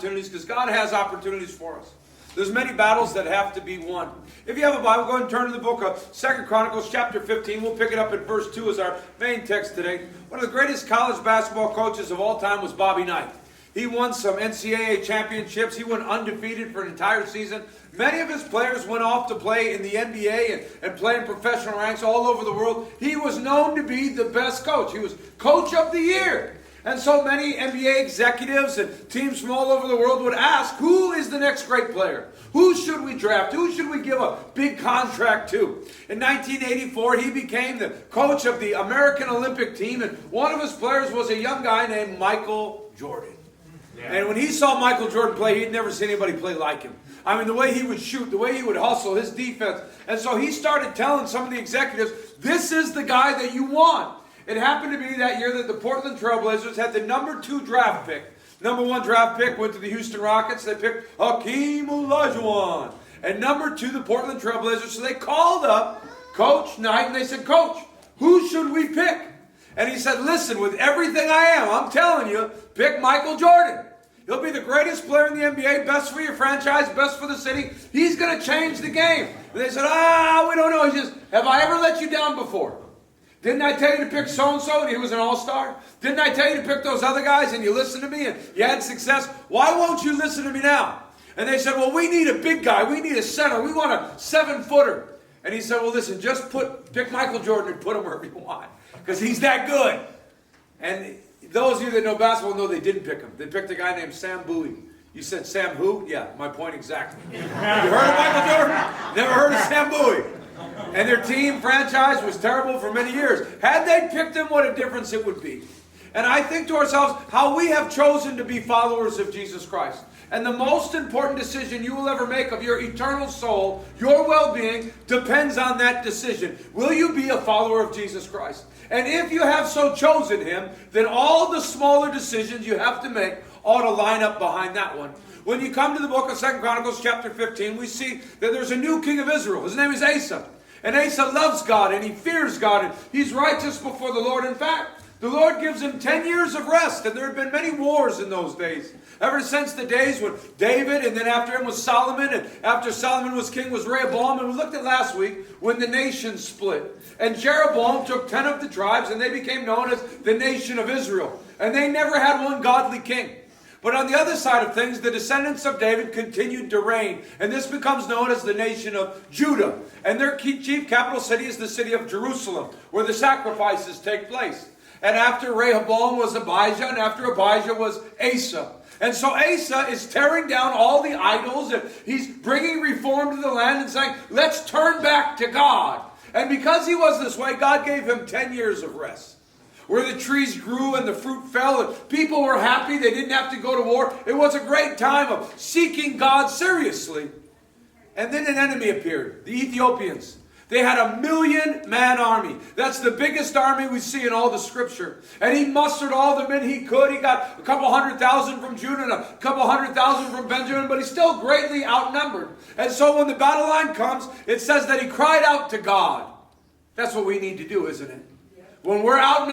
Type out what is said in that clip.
opportunities because God has opportunities for us. There's many battles that have to be won. If you have a Bible, go ahead and turn to the book of 2 Chronicles chapter 15. We'll pick it up at verse 2 as our main text today. One of the greatest college basketball coaches of all time was Bobby Knight. He won some NCAA championships. He went undefeated for an entire season. Many of his players went off to play in the NBA and play in professional ranks all over the world. He was known to be the best coach. He was coach of the year. And so many NBA executives and teams from all over the world would ask, who is the next great player? Who should we draft? Who should we give a big contract to? In 1984, he became the coach of the American Olympic team, and one of his players was a young guy named Michael Jordan. Yeah. And when he saw Michael Jordan play, he'd never seen anybody play like him. I mean, the way he would shoot, the way he would hustle, his defense. And so he started telling some of the executives, this is the guy that you want. It happened to be that year that the Portland Trail Blazers had the number 2 draft pick. Number 1 draft pick went to the Houston Rockets. They picked Hakeem Olajuwon. And number 2, the Portland Trail Blazers. So they called up Coach Knight and they said, Coach, who should we pick? And he said, listen, with everything I am, I'm telling you, pick Michael Jordan. He'll be the greatest player in the NBA, best for your franchise, best for the city. He's going to change the game. And they said, we don't know. He says, have I ever let you down before? Didn't I tell you to pick so-and-so and he was an all-star? Didn't I tell you to pick those other guys and you listened to me and you had success? Why won't you listen to me now? And they said, well, we need a big guy. We need a center. We want a 7-footer. And he said, well, listen, just pick Michael Jordan and put him wherever you want because he's that good. And those of you that know basketball know they didn't pick him. They picked a guy named Sam Bowie. You said Sam who? Yeah, my point exactly. You heard of Michael Jordan? Never heard of Sam Bowie. And their team franchise was terrible for many years. Had they picked him, what a difference it would be. And I think to ourselves how we have chosen to be followers of Jesus Christ. And the most important decision you will ever make of your eternal soul, your well-being, depends on that decision. Will you be a follower of Jesus Christ? And if you have so chosen him, then all the smaller decisions you have to make ought to line up behind that one. When you come to the book of 2 Chronicles chapter 15, we see that there's a new king of Israel. His name is Asa. And Asa loves God and he fears God and he's righteous before the Lord. In fact, the Lord gives him 10 years of rest. And there had been many wars in those days. Ever since the days when David and then after him was Solomon. And after Solomon was king was Rehoboam. And we looked at last week when the nation split. And Jeroboam took 10 of the tribes and they became known as the nation of Israel. And they never had one godly king. But on the other side of things, the descendants of David continued to reign. And this becomes known as the nation of Judah. And their chief capital city is the city of Jerusalem, where the sacrifices take place. And after Rehoboam was Abijah, and after Abijah was Asa. And so Asa is tearing down all the idols, and he's bringing reform to the land and saying, let's turn back to God. And because he was this way, God gave him 10 years of rest. Where the trees grew and the fruit fell and people were happy. They didn't have to go to war. It was a great time of seeking God seriously. And then an enemy appeared. The Ethiopians. They had a 1,000,000-man army. That's the biggest army we see in all the scripture. And he mustered all the men he could. He got a couple 100,000 from Judah and a couple 100,000 from Benjamin. But he's still greatly outnumbered. And so when the battle line comes, it says that he cried out to God. That's what we need to do, isn't it? When we're outnumbered.